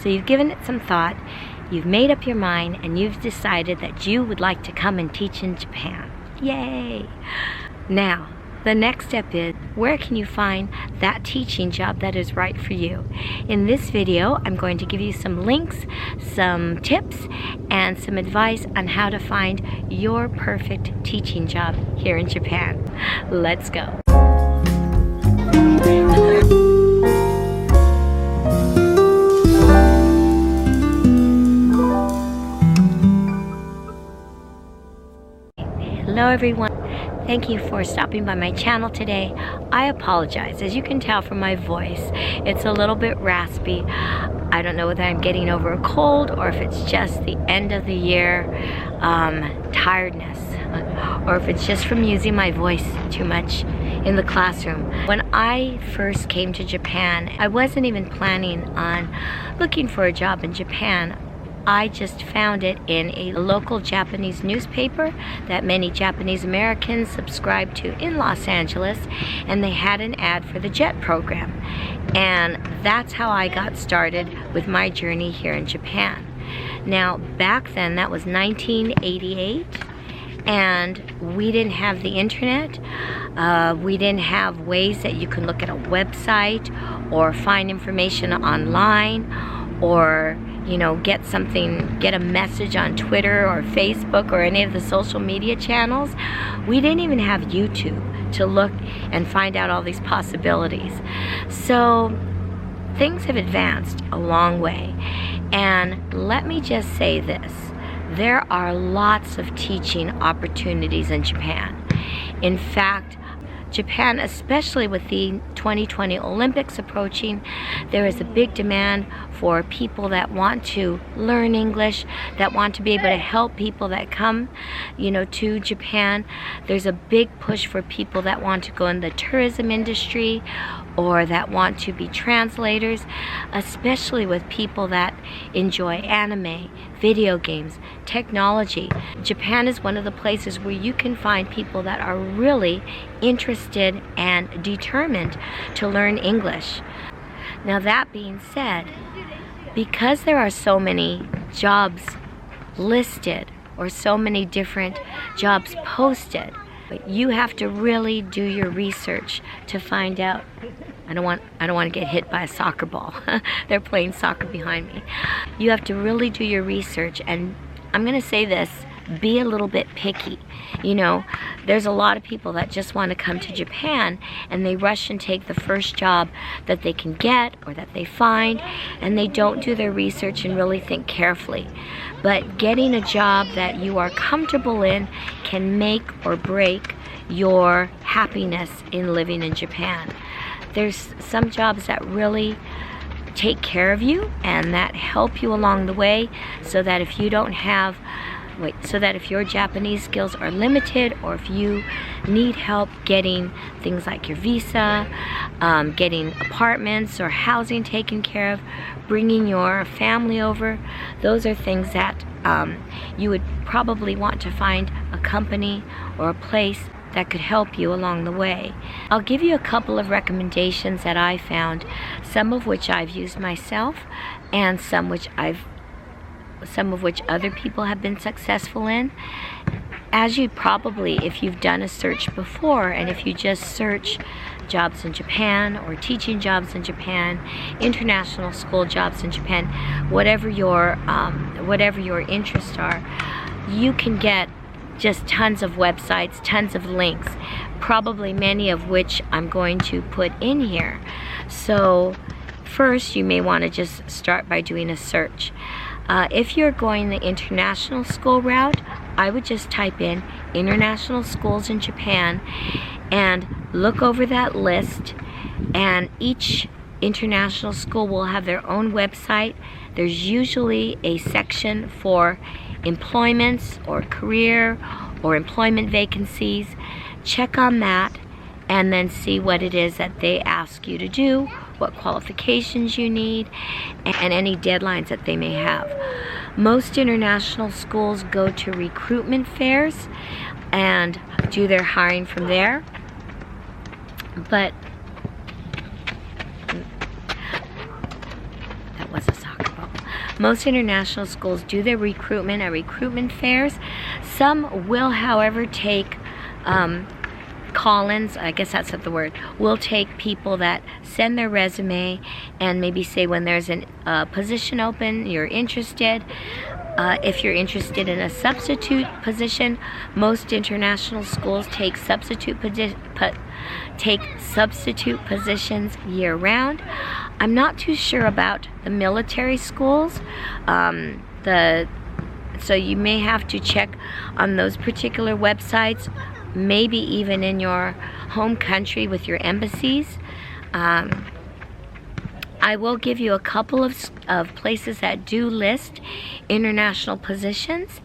So you've given it some thought, you've made up your mind, and you've decided that you would like to come and teach in Japan. Yay! Now, the next step is, where can you find that teaching job that is right for you? In this video, I'm going to give you some links, some tips, and some advice on how to find your perfect teaching job here in Japan. Let's go. Hello everyone. Thank you for stopping by my channel today. I apologize. As you can tell from my voice, it's a little bit raspy. I don't know whether I'm getting over a cold or if it's just the end of the year tiredness, or if it's just from using my voice too much in the classroom. When I first came to Japan, I wasn't even planning on looking for a job in Japan. I just found it in a local Japanese newspaper that many Japanese Americans subscribe to in Los Angeles, and they had an ad for the JALT program. And that's how I got started with my journey here in Japan. Now, back then, that was 1988, and we didn't have the internet. We didn't have ways that you can look at a website or find information online, or get a message on Twitter or Facebook or any of the social media channels. We didn't even have YouTube to look and find out all these possibilities. So things have advanced a long way. And let me just say this, there are lots of teaching opportunities in Japan. In fact, Japan, especially with the 2020 Olympics approaching, there is a big demand for people that want to learn English, that want to be able to help people that come, to Japan. There's a big push for people that want to go in the tourism industry or that want to be translators, especially with people that enjoy anime, video games, technology. Japan is one of the places where you can find people that are really interested and determined to learn English. Now, that being said, because there are so many jobs listed or so many different jobs posted, you have to really do your research to find out. I don't want to get hit by a soccer ball. They're playing soccer behind me. You have to really do your research, and I'm going to say this, be a little bit picky. There's a lot of people that just want to come to Japan and they rush and take the first job that they can get or that they find, and they don't do their research and really think carefully. But getting a job that you are comfortable in can make or break your happiness in living in Japan. There's some jobs that really take care of you and that help you along the way, so that if your Japanese skills are limited, or if you need help getting things like your visa, getting apartments or housing taken care of, bringing your family over, those are things that you would probably want to find a company or a place that could help you along the way. I'll give you a couple of recommendations that I found, some of which I've used myself and some of which other people have been successful in. As you probably, if you've done a search before, and if you just search jobs in Japan or teaching jobs in Japan, international school jobs in Japan, whatever your interests are, you can get just tons of websites, tons of links, probably many of which I'm going to put in here. So first, you may want to just start by doing a search. If you're going the international school route, I would just type in international schools in Japan and look over that list, and each international school will have their own website. There's usually a section for employments or career or employment vacancies. Check on that and then see what it is that they ask you to do, what qualifications you need, and any deadlines that they may have. Most international schools go to recruitment fairs and do their hiring from there. But that was a soccer ball. Most international schools do their recruitment at recruitment fairs. Some will, however, take call-ins, I guess that's the word, will take people that send their resume and maybe say when there's a position open, you're interested. If you're interested in a substitute position, most international schools take substitute positions year-round. I'm not too sure about the military schools. So you may have to check on those particular websites, maybe even in your home country with your embassies. I will give you a couple of places that do list international positions.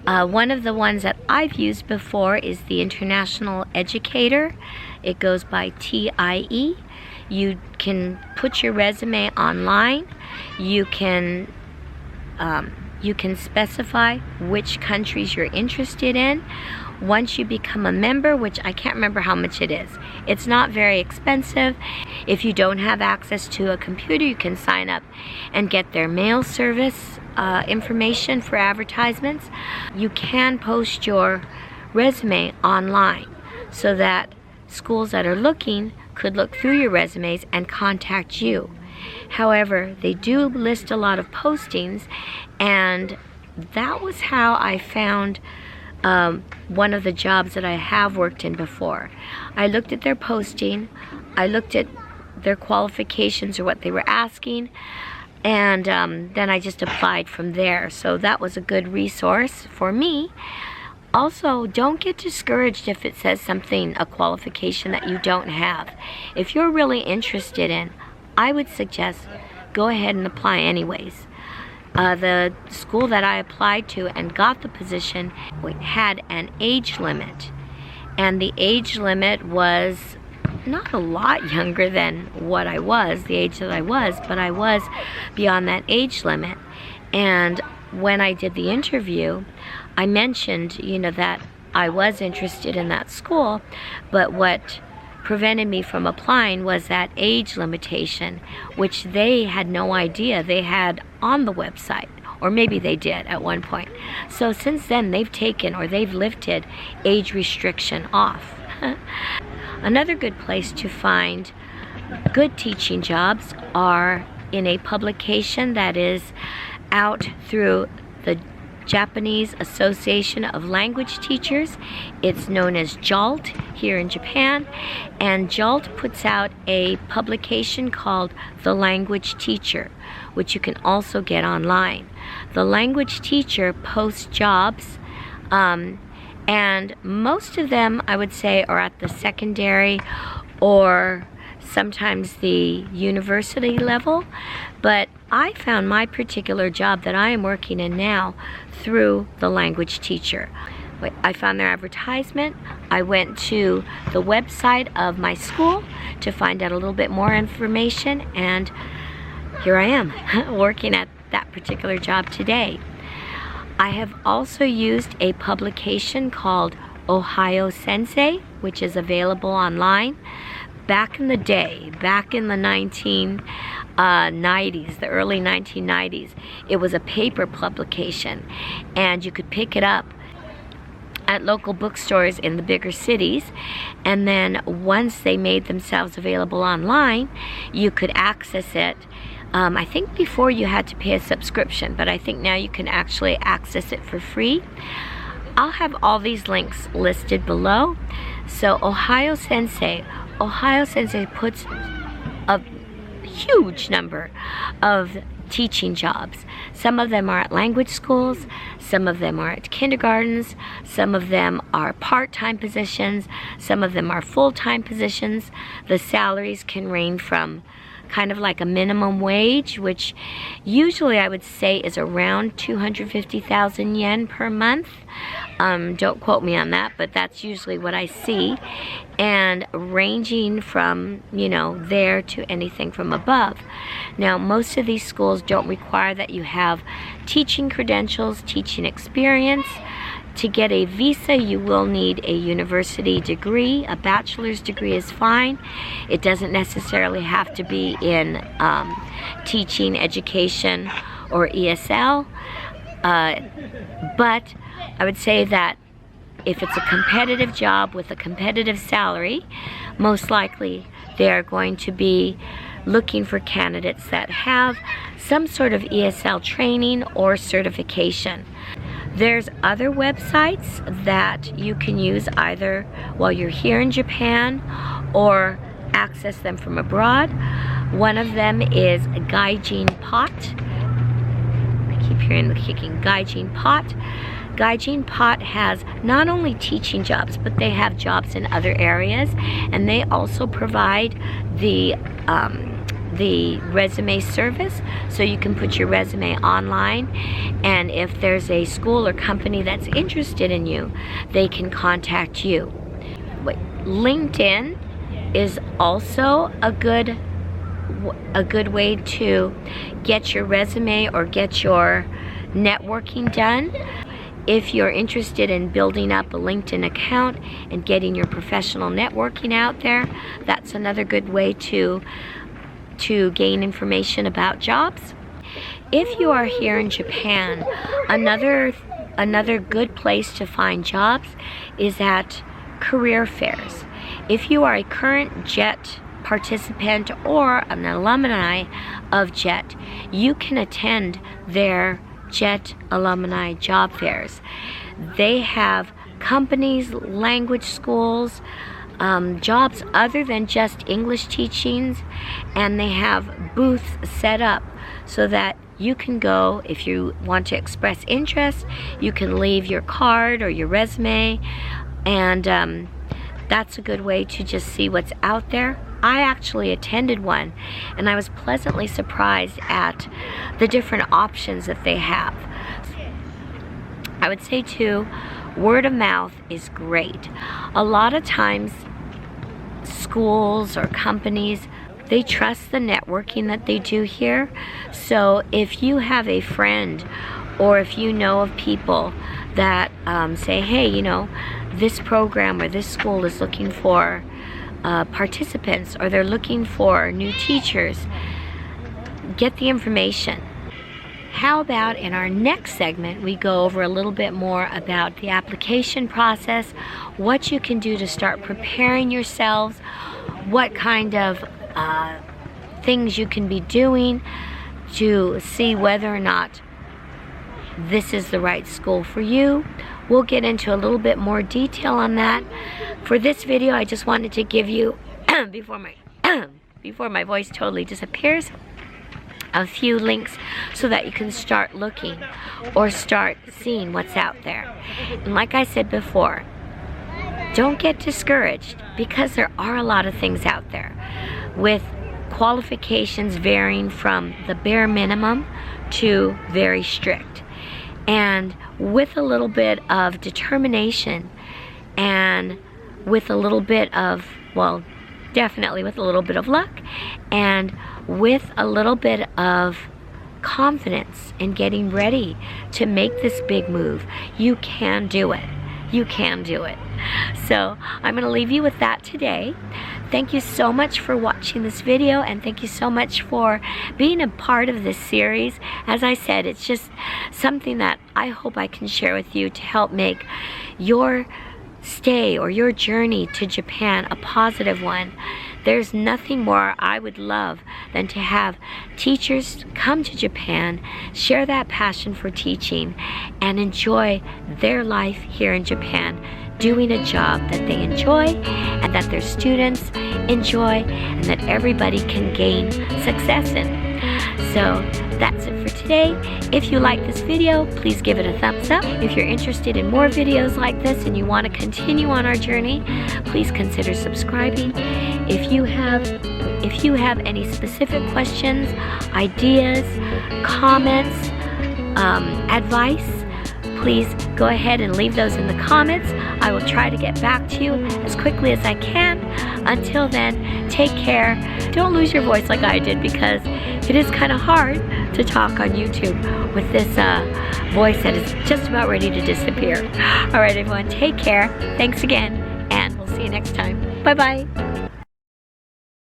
One of the ones that I've used before is the International Educator. It goes by TIE. You can put your resume online. You can specify which countries you're interested in. Once you become a member, which I can't remember how much it is, it's not very expensive. If you don't have access to a computer, you can sign up and get their mail service information for advertisements. You can post your resume online so that schools that are looking could look through your resumes and contact you. However, they do list a lot of postings, and that was how I found one of the jobs that I have worked in before. I looked at their posting, I looked at their qualifications or what they were asking, and then I just applied from there. So that was a good resource for me. Also, don't get discouraged if it says something, a qualification that you don't have. If you're really interested in, I would suggest go ahead and apply anyways. The school that I applied to and got the position had an age limit, and the age limit was not a lot younger than what I was, the age that I was, but I was beyond that age limit. And when I did the interview, I mentioned, that I was interested in that school, but what prevented me from applying was that age limitation, which they had no idea they had on the website, or maybe they did at one point. So since then, they've lifted age restriction off. Another good place to find good teaching jobs are in a publication that is out through the Japanese Association of Language Teachers. It's known as JALT here in Japan, and JALT puts out a publication called The Language Teacher, which you can also get online. The Language Teacher posts jobs, and most of them, I would say, are at the secondary or sometimes the university level, but I found my particular job that I am working in now through The Language Teacher. I found their advertisement. I went to the website of my school to find out a little bit more information, and here I am working at that particular job today. I have also used a publication called Ohayo Sensei, which is available online. Back in the day, back in the 1990s, the early 1990s, it was a paper publication, and you could pick it up at local bookstores in the bigger cities, and then once they made themselves available online, you could access it. I think before you had to pay a subscription, but I think now you can actually access it for free. I'll have all these links listed below. So Ohayo Sensei puts a huge number of teaching jobs. Some of them are at language schools, some of them are at kindergartens, some of them are part-time positions, some of them are full-time positions. The salaries can range from kind of like a minimum wage, which usually I would say is around 250,000 yen per month. Don't quote me on that, but that's usually what I see, and ranging from, there to anything from above. Now, most of these schools don't require that you have teaching credentials, teaching experience. To get a visa, you will need a university degree. A bachelor's degree is fine. It doesn't necessarily have to be in teaching, education, or ESL. But I would say that if it's a competitive job with a competitive salary, most likely they are going to be looking for candidates that have some sort of ESL training or certification. There's other websites that you can use either while you're here in Japan or access them from abroad. One of them is Gaijin Pot. I keep hearing the kicking. Gaijin Pot. Gaijin Pot has not only teaching jobs, but they have jobs in other areas, and they also provide the resume service, so you can put your resume online, and if there's a school or company that's interested in you, they can contact you. LinkedIn is also a good way to get your resume or get your networking done. If you're interested in building up a LinkedIn account and getting your professional networking out there, that's another good way to gain information about jobs. If you are here in Japan, another good place to find jobs is at career fairs. If you are a current JET participant or an alumni of JET, you can attend their JET alumni job fairs. They have companies, language schools, jobs other than just English teachings, and they have booths set up so that you can go. If you want to express interest, you can leave your card or your resume, and that's a good way to just see what's out there. I actually attended one, and I was pleasantly surprised at the different options that they have. I would say too, word of mouth is great. A lot of times schools or companies, they trust the networking that they do here. So if you have a friend or if you know of people that say, hey, you know, this program or this school is looking for participants, or they're looking for new teachers, get the information. How about in our next segment we go over a little bit more about the application process, what you can do to start preparing yourselves, what kind of things you can be doing to see whether or not this is the right school for you. We'll get into a little bit more detail on that. For this video, I just wanted to give you, before my voice totally disappears, a few links so that you can start looking or start seeing what's out there. And like I said before, don't get discouraged, because there are a lot of things out there with qualifications varying from the bare minimum to very strict. And with a little bit of determination and with a little bit of, well, definitely with a little bit of luck and with a little bit of confidence in getting ready to make this big move, you can do it. You can do it. So I'm going to leave you with that today. Thank you so much for watching this video, and thank you so much for being a part of this series. As I said, it's just something that I hope I can share with you to help make your stay or your journey to Japan a positive one. There's nothing more I would love than to have teachers come to Japan, share that passion for teaching, and enjoy their life here in Japan, doing a job that they enjoy and that their students enjoy and that everybody can gain success in. So that's it for today. If you like this video, please give it a thumbs up. If you're interested in more videos like this and you want to continue on our journey, please consider subscribing. If you have any specific questions, ideas, comments, advice, please go ahead and leave those in the comments. I will try to get back to you as quickly as I can. Until then, take care. Don't lose your voice like I did, because it is kind of hard to talk on YouTube with this voice that is just about ready to disappear. All right, everyone, take care. Thanks again, and we'll see you next time. Bye-bye.